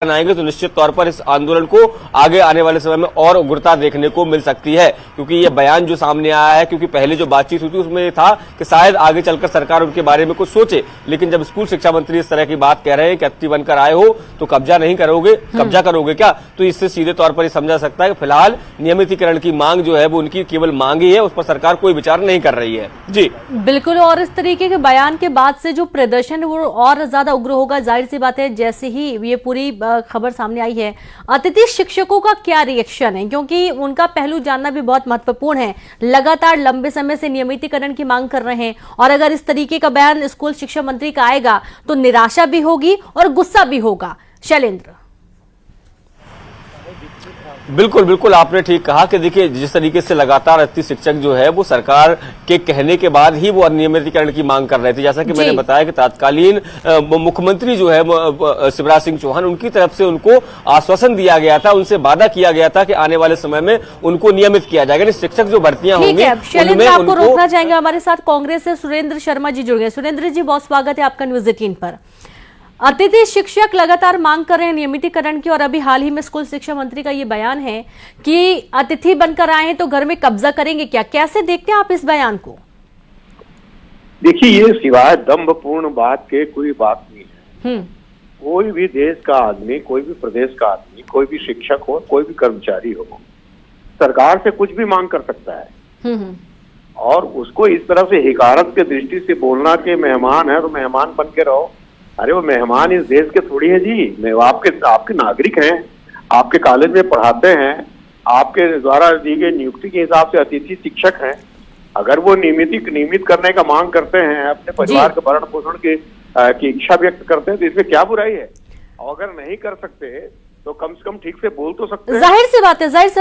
आएंगे तो निश्चित तौर पर इस आंदोलन को आगे आने वाले समय में और उग्रता देखने को मिल सकती है, क्योंकि ये बयान जो सामने आया है, क्योंकि पहले जो बातचीत हुई थी उसमें था कि शायद आगे चलकर सरकार उनके बारे में कुछ सोचे, लेकिन जब स्कूल शिक्षा मंत्री इस तरह की बात कह रहे हैं कि अतिथि बनकर आए हो तो कब्जा नहीं करोगे, कब्जा करोगे क्या, तो इससे सीधे तौर पर समझा सकता है कि फिलहाल नियमितीकरण की मांग जो है वो उनकी केवल मांग ही है, उस पर सरकार कोई विचार नहीं कर रही है। जी बिल्कुल, और इस तरीके के बयान के बाद से जो प्रदर्शन वो और ज्यादा उग्र होगा। जाहिर सी बात है, जैसे ही ये पूरी खबर सामने आई है, अतिथि शिक्षकों का क्या रिएक्शन है, क्योंकि उनका पहलू जानना भी बहुत महत्वपूर्ण है। लगातार लंबे समय से नियमितीकरण की मांग कर रहे हैं, और अगर इस तरीके का बयान स्कूल शिक्षा मंत्री का आएगा तो निराशा भी होगी और गुस्सा भी होगा। शैलेंद्र, बिल्कुल बिल्कुल आपने ठीक कहा कि देखिए, जिस तरीके से लगातार अतिथि शिक्षक जो है वो सरकार के कहने के बाद ही वो अनियमितीकरण की मांग कर रहे थे। जैसा कि मैंने बताया कि तत्कालीन मुख्यमंत्री जो है शिवराज सिंह चौहान, उनकी तरफ से उनको आश्वासन दिया गया था, उनसे वादा किया गया था कि आने वाले समय में उनको नियमित किया जाएगा। शिक्षक जो भर्तियां होंगी, शैलेंद्र आपको रोकना चाहेंगे। हमारे साथ कांग्रेस से सुरेंद्र शर्मा जी जुड़ गए। सुरेंद्र जी, बहुत स्वागत है आपका न्यूज 18 पर। अतिथि शिक्षक लगातार मांग कर रहे हैं नियमितीकरण की, और अभी हाल ही में स्कूल शिक्षा मंत्री का ये बयान है कि अतिथि बनकर आए हैं तो घर में कब्जा करेंगे क्या। कैसे देखते हैं आप इस बयान को? देखिए, ये सिवाय दंभपूर्ण बात के कोई बात नहीं है। कोई भी देश का आदमी, कोई भी प्रदेश का आदमी, कोई भी शिक्षक हो, कोई भी कर्मचारी हो, सरकार से कुछ भी मांग कर सकता है। और उसको इस तरह से हिकारत के दृष्टि से बोलना कि मेहमान है तो मेहमान बन के रहो। अरे वो मेहमान इस देश के थोड़ी है जी, मैं आपके नागरिक हैं, आपके कॉलेज में पढ़ाते हैं, आपके द्वारा दी गई नियुक्ति के हिसाब से अतिथि शिक्षक हैं। अगर वो नियमित करने का मांग करते हैं, अपने परिवार के भरण पोषण की इच्छा व्यक्त करते हैं, तो इसमें क्या बुराई है। और अगर नहीं कर सकते तो कम से कम ठीक से बोल तो सकते हैं। जाहिर सी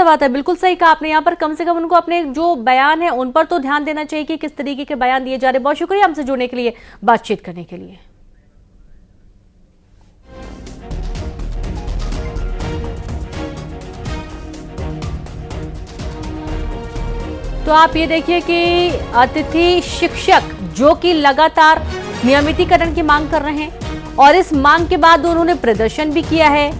बात है, बिल्कुल सही कहा आपने। यहाँ पर कम से कम उनको अपने जो बयान है उन पर तो ध्यान देना चाहिए कि किस तरीके के बयान दिए जा रहे। बहुत शुक्रिया हमसे जुड़ने के लिए, बातचीत करने के लिए। तो आप ये देखिए कि अतिथि शिक्षक जो कि लगातार नियमितीकरण की मांग कर रहे हैं, और इस मांग के बाद उन्होंने प्रदर्शन भी किया है।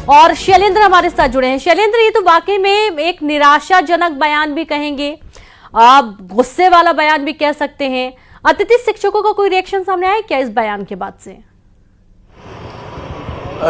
और शैलेंद्र हमारे साथ जुड़े हैं। शैलेंद्र, ये तो वाकई में एक निराशाजनक बयान भी कहेंगे, आप गुस्से वाला बयान भी कह सकते हैं। अतिथि शिक्षकों का कोई रिएक्शन सामने आया क्या इस बयान के बाद से?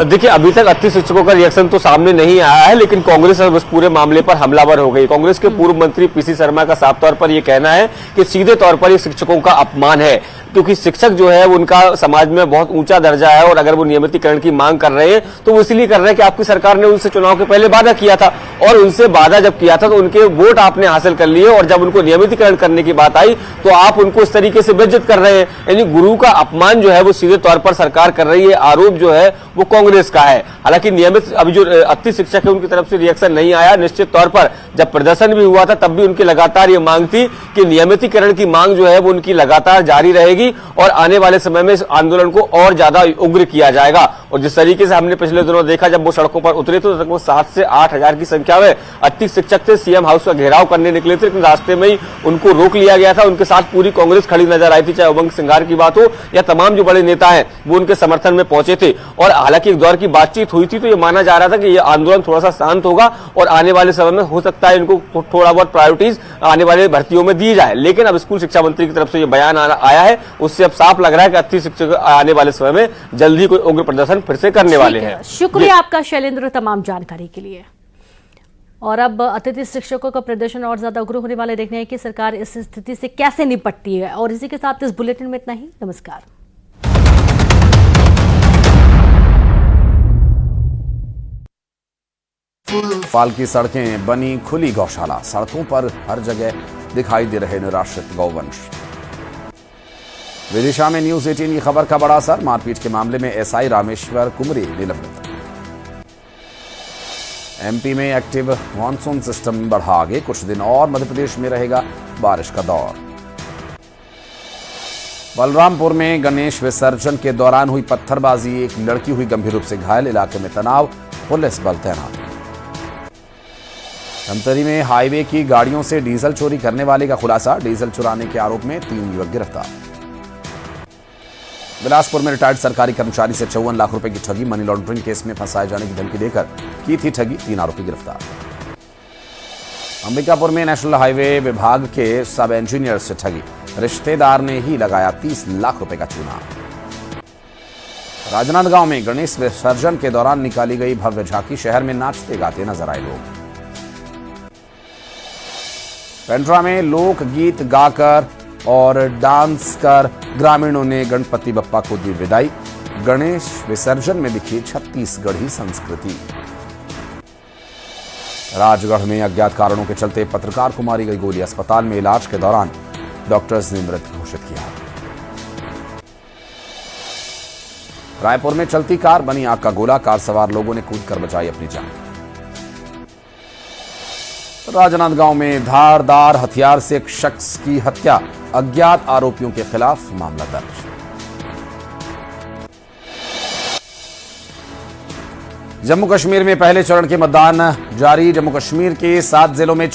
देखिए, अभी तक अतिथि शिक्षकों का रिएक्शन तो सामने नहीं आया है, लेकिन कांग्रेस अब इस पूरे मामले पर हमलावर हो गई। कांग्रेस के पूर्व मंत्री पीसी शर्मा का साफ तौर पर यह कहना है कि सीधे तौर पर ये शिक्षकों का अपमान है, क्योंकि शिक्षक जो है उनका समाज में बहुत ऊंचा दर्जा है, और अगर वो नियमितीकरण की मांग कर रहे हैं तो वो इसलिए कर रहे हैं कि आपकी सरकार ने उनसे चुनाव के पहले वादा किया था, और उनसे वादा जब किया था तो उनके वोट आपने हासिल कर लिए, और जब उनको नियमितीकरण करने की बात आई तो आप उनको इस तरीके से बेइज्जत कर रहे हैं। यानी गुरु का अपमान जो है वो सीधे तौर पर सरकार कर रही है। आरोप जो है वो कांग्रेस का है। हालांकि नियमित अभी जो अतिथि शिक्षक है उनकी तरफ से रिएक्शन नहीं आया। निश्चित तौर पर जब प्रदर्शन भी हुआ था तब भी उनकी लगातार ये मांग थी कि नियमितीकरण की मांग जो है वो उनकी लगातार जारी रहेगी, और आने वाले समय में इस आंदोलन को और ज्यादा उग्र किया जाएगा। और जिस तरीके से हमने पिछले दिनों देखा, जब वो सड़कों पर उतरे तो लगभग 7 से 8 हजार की संख्या में अतिथि शिक्षक थे, सीएम हाउस का घेराव करने निकले थे, लेकिन रास्ते में ही उनको रोक लिया गया था। उनके साथ पूरी कांग्रेस खड़ी नजर आई थी, चाहे उमंग सिंघार की बात हो या तमाम जो बड़े नेता हैं वो उनके समर्थन में पहुंचे थे। और हालांकि एक दौर की बातचीत हुई थी तो ये माना जा रहा था कि ये आंदोलन थोड़ा सा शांत होगा, और आने वाले समय में हो सकता है इनको थोड़ा बहुत प्रायोरिटीज आने वाले भर्तियों में दी जाए। लेकिन अब स्कूल शिक्षा मंत्री की तरफ से ये बयान आया है, उससे अब साफ लग रहा है कि अतिथि शिक्षक आने वाले समय में जल्दी कोई उग्र प्रदर्शन फिर से करने वाले हैं। शुक्रिया आपका शैलेंद्र तमाम जानकारी के लिए। और अब अतिथि शिक्षकों का प्रदर्शन और ज्यादा उग्र होने वाले देखने हैं कि सरकार इस स्थिति से कैसे निपटती है। और इसी के साथ इस बुलेटिन में इतना ही। नमस्कार। पाल की सड़कें बनी खुली गौशाला, सड़कों पर हर जगह दिखाई दे रहे निराश्रित गौवंश। विदिशा में न्यूज 18 की खबर का बड़ा असर, मारपीट के मामले में एसआई रामेश्वर कुमरी निलंबित। एमपी में एक्टिव मानसून सिस्टम बढ़ा आगे, कुछ दिन और मध्य प्रदेश में रहेगा बारिश का दौर। बलरामपुर में गणेश विसर्जन के दौरान हुई पत्थरबाजी, एक लड़की हुई गंभीर रूप से घायल, इलाके में तनाव, पुलिस बल तैनात। धमतरी में हाईवे की गाड़ियों से डीजल चोरी करने वाले का खुलासा, डीजल चुराने के आरोप में 3 युवक गिरफ्तार। बिलासपुर में रिटायर्ड सरकारी कर्मचारी से 54 लाख रुपए की ठगी। मनी लॉन्ड्रिंग केस में फंसाए जाने की धमकी देकर की थी ठगी। 3 आरोपी गिरफ्तार। अंबिकापुर में नेशनल हाईवे विभाग के सब इंजीनियर से ठगी। रिश्तेदार ने ही लगाया 30 लाख रुपए का चूना। राजनांदगांव में गणेश विसर्जन के दौरान निकाली गई भव्य झांकी। शहर में नाचते गाते नजर आए लोग। पेंड्रा में लोकगीत गाकर और डांस कर ग्रामीणों ने गणपति बप्पा को दी विदाई। गणेश विसर्जन में दिखी छत्तीसगढ़ी संस्कृति। राजगढ़ में अज्ञात कारणों के चलते पत्रकार को मारी गई गोली। अस्पताल में इलाज के दौरान डॉक्टर्स ने मृत घोषित किया। रायपुर में चलती कार बनी आग का गोला। कार सवार लोगों ने कूदकर बचाई अपनी जान। राजनांदगांव में धारदार हथियार से एक शख्स की हत्या। अज्ञात आरोपियों के खिलाफ मामला दर्ज। जम्मू कश्मीर में पहले चरण के मतदान जारी। जम्मू कश्मीर के 7 जिलों में